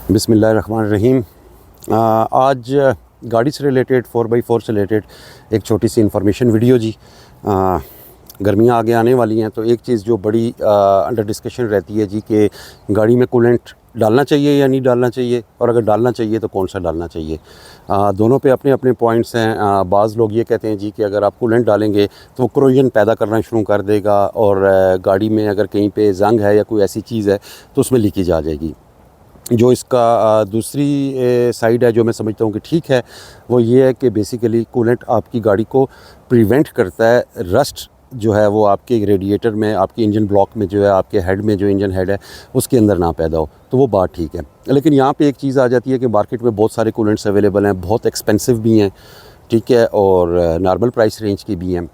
बिस्मिल्लाहिर्रहमानिर्रहीम। आज गाड़ी से रिलेटेड 4x4 से रिलेटेड एक छोटी सी इन्फॉर्मेशन वीडियो जी। गर्मियाँ आगे आने वाली हैं तो एक चीज़ जो बड़ी अंडर डिस्कशन रहती है जी कि गाड़ी में कूलेंट डालना चाहिए या नहीं डालना चाहिए, और अगर डालना चाहिए तो कौन सा डालना चाहिए। दोनों पे अपने अपने पॉइंट्स हैं। बाज़ लोग ये कहते हैं जी कि अगर आप कूलेंट डालेंगे तो वो क्रोजन पैदा करना शुरू कर देगा और गाड़ी में अगर कहीं पे जंग है या कोई ऐसी चीज़ है तो उसमें लीकेज आ जाएगी। जो इसका दूसरी साइड है जो मैं समझता हूँ कि ठीक है, वो ये है कि बेसिकली कूलेंट आपकी गाड़ी को प्रिवेंट करता है रस्ट जो है वो आपके रेडिएटर में, आपके इंजन ब्लॉक में जो है, आपके हेड में जो इंजन हेड है उसके अंदर ना पैदा हो, तो वो बात ठीक है। लेकिन यहाँ पे एक चीज़ आ जाती है कि मार्केट में बहुत सारे कूलेंट्स अवेलेबल हैं, बहुत एक्सपेंसिव भी हैं, ठीक है, और नॉर्मल प्राइस रेंज की भी हैं।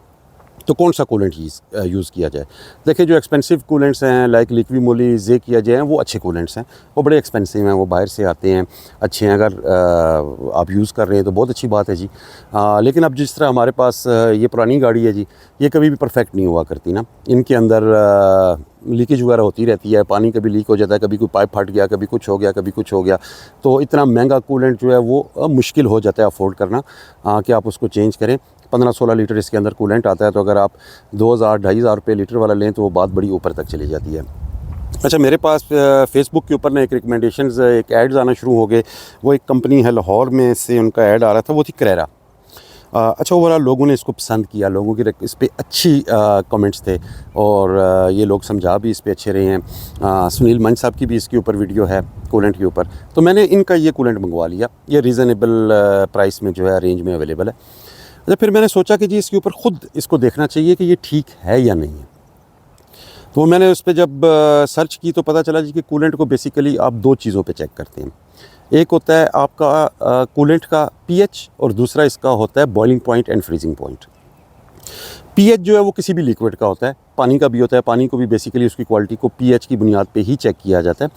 तो कौन सा कूलेंट यूज़ किया जाए? देखिए, जो एक्सपेंसिव कूलेंट्स हैं लाइक लिक्विमोली जे किया जाए, वो अच्छे कूलेंट्स हैं, वो बड़े एक्सपेंसिव हैं, वो बाहर से आते हैं, अच्छे हैं। अगर आप यूज़ कर रहे हैं तो बहुत अच्छी बात है जी। लेकिन अब जिस तरह हमारे पास ये पुरानी गाड़ी है जी, ये कभी भी परफेक्ट नहीं हुआ करती ना। इनके अंदर लीकेज वगैरह होती रहती है, पानी कभी लीक हो जाता है, कभी कोई पाइप फट गया, कभी कुछ हो गया, कभी कुछ हो गया। तो इतना महंगा कूलेंट जो है वो मुश्किल हो जाता है अफोर्ड करना कि आप उसको चेंज करें। 15-16 लीटर इसके अंदर कूलेंट आता है, तो अगर आप 2000-2500 रुपये लीटर वाला लें तो वो बात बड़ी ऊपर तक चली जाती है। अच्छा, मेरे पास फेसबुक के ऊपर ना एक रिकमेंडेशंस, एक एड्स आना शुरू हो गए। वो एक कंपनी है लाहौर में से उनका ऐड आ रहा था, वो थी करेरा। अच्छा, ओवरऑल लोगों ने इसको पसंद किया, लोगों की इस पे अच्छी कमेंट्स थे और ये लोग समझा भी इस पे अच्छे रहे हैं। सुनील मंच साहब की भी इसके ऊपर वीडियो है कूलेंट के ऊपर। तो मैंने इनका ये कूलेंट मंगवा लिया, ये रीज़नेबल प्राइस में जो है, रेंज में अवेलेबल है। अच्छा, फिर मैंने सोचा कि जी इसके ऊपर ख़ुद इसको देखना चाहिए कि ये ठीक है या नहीं है। तो मैंने उस पे जब सर्च की तो पता चला जी कि कूलेंट को बेसिकली आप दो चीज़ों पे चेक करते हैं। एक होता है आपका कूलेंट का पीएच और दूसरा इसका होता है boiling point and freezing point. PH जो है वो किसी भी लिक्विड का होता है, पानी का भी होता है। पानी को भी बेसिकली उसकी क्वालिटी को पीएच की बुनियाद पे ही चेक किया जाता है।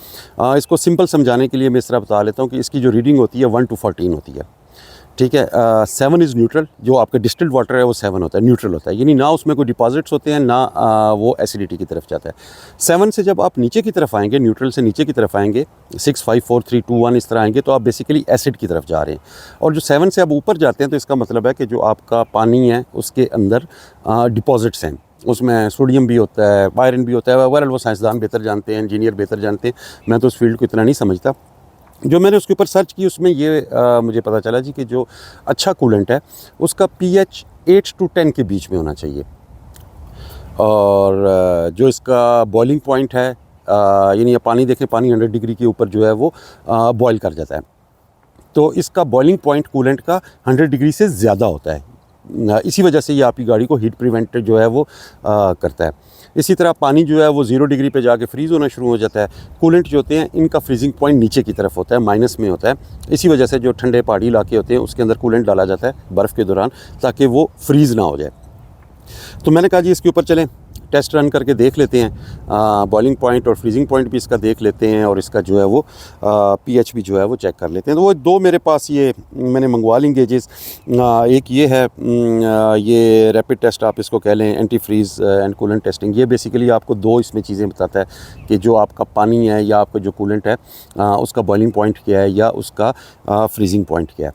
इसको सिंपल समझाने के लिए मैं इस तरह बता लेता हूँ कि इसकी जो रीडिंग होती है 1 to 14 होती है, ठीक है। 7 इज़ न्यूट्रल, जो आपका डिस्टिल्ड वाटर है वो 7 होता है, न्यूट्रल होता है, यानी ना उसमें कोई डिपॉजिट्स होते हैं, ना वो एसिडिटी की तरफ जाता है। 7 से जब आप नीचे की तरफ आएंगे, न्यूट्रल से नीचे की तरफ आएंगे, 6, 5, 4, 3, 2, 1 इस तरह आएंगे, तो आप बेसिकली एसिड की तरफ जा रहे हैं। और जो 7 से आप ऊपर जाते हैं तो इसका मतलब है कि जो आपका पानी है उसके अंदर डिपॉजिट्स हैं, उसमें सोडियम भी होता है, आयरन भी होता है। ओवरऑल वो साइंसदान बेहतर जानते हैं, इंजीनियर बेहतर जानते हैं, मैं तो उस फील्ड को इतना नहीं समझता। जो मैंने उसके ऊपर सर्च की उसमें ये मुझे पता चला जी कि जो अच्छा कूलेंट है उसका पीएच 8 to 10 के बीच में होना चाहिए। और जो इसका बॉइलिंग पॉइंट है, यानी ये पानी देखें, पानी 100 डिग्री के ऊपर जो है वो बॉयल कर जाता है, तो इसका बॉइलिंग पॉइंट कूलेंट का 100 डिग्री से ज़्यादा होता है। इसी वजह से ये आपकी गाड़ी को हीट प्रिवेंट जो है वो करता है। इसी तरह पानी जो है वो 0 डिग्री पे जाके फ्रीज़ होना शुरू हो जाता है। कूलेंट जो होते हैं इनका फ्रीजिंग पॉइंट नीचे की तरफ होता है, माइनस में होता है। इसी वजह से जो ठंडे पहाड़ी इलाके होते हैं उसके अंदर कूलेंट डाला जाता है बर्फ़ के दौरान, ताकि वो फ्रीज़ ना हो जाए। तो मैंने कहा जी इसके ऊपर चलें, टेस्ट रन करके देख लेते हैं, बॉइलिंग पॉइंट और फ्रीजिंग पॉइंट भी इसका देख लेते हैं, और इसका जो है वो पीएच भी जो है वो चेक कर लेते हैं। तो वो दो मेरे पास ये मैंने मंगवा ली गेजेस। एक ये है, ये रैपिड टेस्ट आप इसको कह लें, anti freeze and coolant testing. ये बेसिकली आपको दो इसमें चीज़ें बताता है कि जो आपका पानी है या आपका जो कूलेंट है उसका बॉइलिंग पॉइंट क्या है या उसका फ्रीजिंग पॉइंट क्या है।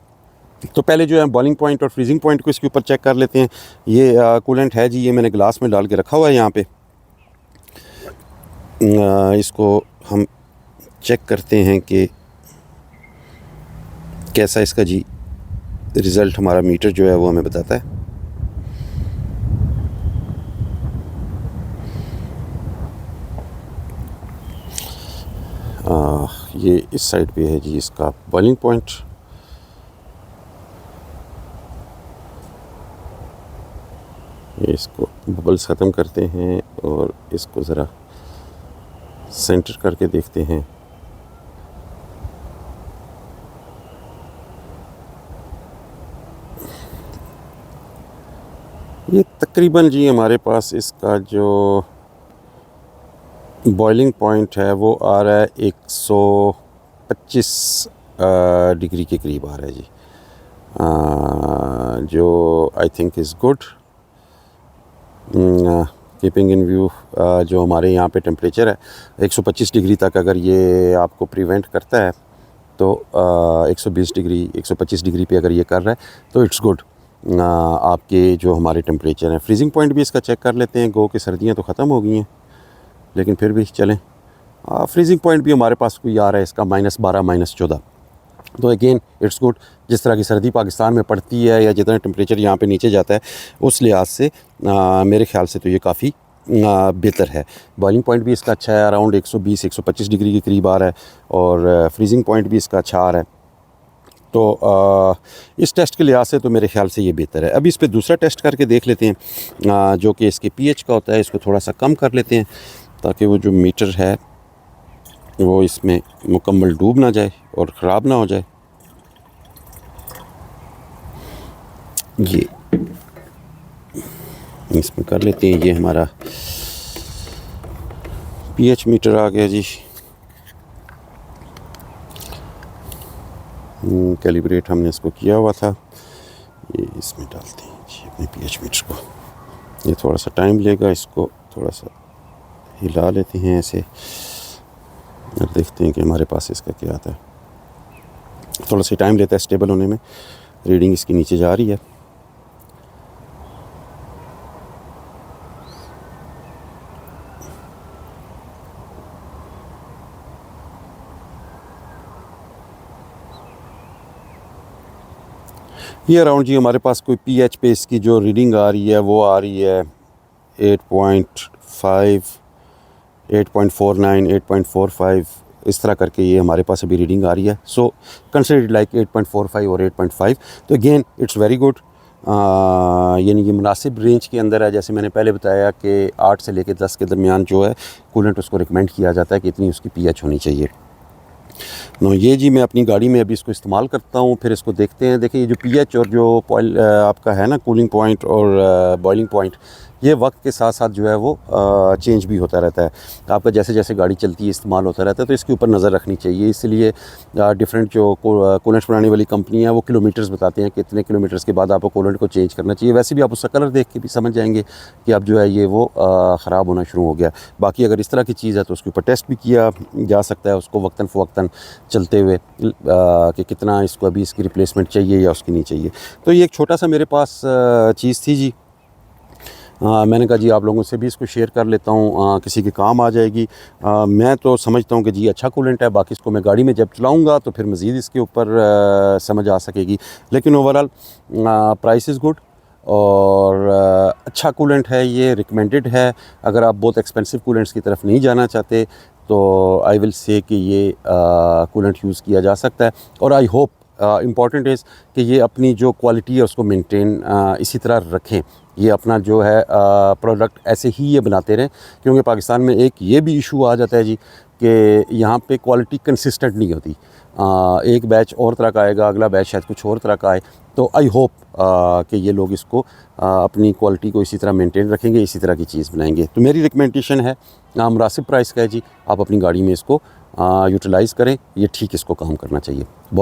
तो पहले जो है बॉइलिंग पॉइंट और फ्रीजिंग पॉइंट को इसके ऊपर चेक कर लेते हैं। ये कूलेंट है जी, ये मैंने ग्लास में डाल के रखा हुआ है यहाँ पे। इसको हम चेक करते हैं कि कैसा इसका जी रिज़ल्ट, हमारा मीटर जो है वो हमें बताता है। ये इस साइड पे है जी इसका बॉइलिंग पॉइंट। इसको बबल्स ख़त्म करते हैं और इसको ज़रा सेंटर करके देखते हैं। ये तकरीबन जी हमारे पास इसका जो बॉइलिंग पॉइंट है वो आ रहा है 125 डिग्री के करीब आ रहा है जी, जो I think is good. Keeping in view जो हमारे यहाँ पे टेम्परेचर है 125 डिग्री तक अगर ये आपको प्रिवेंट करता है तो 120 डिग्री 125 डिग्री पे अगर ये कर रहा है तो इट्स गुड। आपके जो हमारे टेम्परेचर हैं, फ्रीजिंग पॉइंट भी इसका चेक कर लेते हैं। गो कि सर्दियाँ तो ख़त्म हो गई हैं, लेकिन फिर भी चलें। फ्रीजिंग पॉइंट भी हमारे पास कोई आ रहा है इसका -12 -14। तो अगेन इट्स गुड। जिस तरह की सर्दी पाकिस्तान में पड़ती है या जितना टेम्परेचर यहाँ पे नीचे जाता है, उस लिहाज से मेरे ख़्याल से तो ये काफ़ी बेहतर है। बॉइलिंग पॉइंट भी इसका अच्छा है, अराउंड 120-125 डिग्री के करीब आ रहा है, और फ्रीजिंग पॉइंट भी इसका अच्छा आ रहा है। तो इस टेस्ट के लिहाज से तो मेरे ख़्याल से ये बेहतर है। अभी इस पे दूसरा टेस्ट करके देख लेते हैं, जो कि इसके पीएच का होता है। इसको थोड़ा सा कम कर लेते हैं ताकि वो जो मीटर है वो इसमें मुकम्मल डूब ना जाए और ख़राब ना हो जाए। ये इसमें कर लेते हैं। ये हमारा पीएच मीटर आ गया जी। कैलिब्रेट हमने इसको किया हुआ था। ये इसमें डालते हैं जी अपने पीएच मीटर को। ये थोड़ा सा टाइम लेगा, इसको थोड़ा सा हिला लेते हैं ऐसे और देखते हैं कि हमारे पास इसका क्या आता है। थोड़ा सा टाइम लेता है स्टेबल होने में। रीडिंग इसकी नीचे जा रही है। ये अराउंड जी हमारे पास कोई पीएच पे इसकी जो रीडिंग आ रही है वो आ रही है 8.5, 8.49, 8.45, इस तरह करके ये हमारे पास अभी रीडिंग आ रही है। सो कंसिडर लाइक 8.45 और 8.5। तो अगेन इट्स वेरी गुड। यानी ये मुनासिब रेंज के अंदर है। जैसे मैंने पहले बताया कि 8 से लेकर 10 के दरमियान जो है कूलेंट उसको रिकमेंड किया जाता है कि इतनी उसकी पीएच होनी चाहिए। ये जी मैं अपनी गाड़ी में अभी इसको इस्तेमाल करता हूँ, फिर इसको देखते हैं। देखिए ये जो पीएच और जो आपका है ना कूलिंग पॉइंट और बॉइलिंग पॉइंट, ये वक्त के साथ साथ जो है वो चेंज भी होता रहता है। आपका जैसे जैसे गाड़ी चलती है इस्तेमाल होता रहता है, तो इसके ऊपर नज़र रखनी चाहिए। इसलिए डिफरेंट जो कूलेंट बनाने वाली कंपनी है वो किलोमीटर्स बताते हैं कि इतने किलोमीटर्स के बाद आपको कूलेंट को चेंज करना चाहिए। वैसे भी आप उसका कलर देख के भी समझ जाएंगे कि अब जो है ये वो ख़राब होना शुरू हो गया। बाकी अगर इस तरह की चीज़ है तो उसके ऊपर टेस्ट भी किया जा सकता है, उसको वक्तन फ़वक्तन चलते हुए कि कितना इसको अभी इसकी रिप्लेसमेंट चाहिए या उसकी नहीं चाहिए। तो ये एक छोटा सा मेरे पास चीज़ थी जी। मैंने कहा जी आप लोगों से भी इसको शेयर कर लेता हूँ, किसी के काम आ जाएगी। मैं तो समझता हूँ कि जी अच्छा कूलेंट है। बाकी इसको मैं गाड़ी में जब चलाऊँगा तो फिर मज़ीद इसके ऊपर समझ आ सकेगी। लेकिन ओवरऑल प्राइस इज़ गुड और अच्छा कूलेंट है, ये रिकमेंडेड है। अगर आप बहुत एक्सपेंसिव कूलेंट्स की तरफ नहीं जाना चाहते तो आई विल से कि ये कूलेंट यूज़ किया जा सकता है। और आई होप इम्पॉर्टेंट इज़ कि ये अपनी जो क्वालिटी है उसको मेंटेन इसी तरह रखें। ये अपना जो है प्रोडक्ट ऐसे ही ये बनाते रहें, क्योंकि पाकिस्तान में एक ये भी इशू आ जाता है जी कि यहाँ पे क्वालिटी कंसिस्टेंट नहीं होती। एक बैच और तरह का आएगा, अगला बैच शायद कुछ और तरह का आए। तो आई होप कि ये लोग इसको अपनी क्वालिटी को इसी तरह मेंटेन रखेंगे, इसी तरह की चीज़ बनाएंगे। तो मेरी रिकमेंडेशन है, मुनासिब प्राइस का है जी, आप अपनी गाड़ी में इसको यूटिलाइज़ करें। ये ठीक इसको काम करना चाहिए।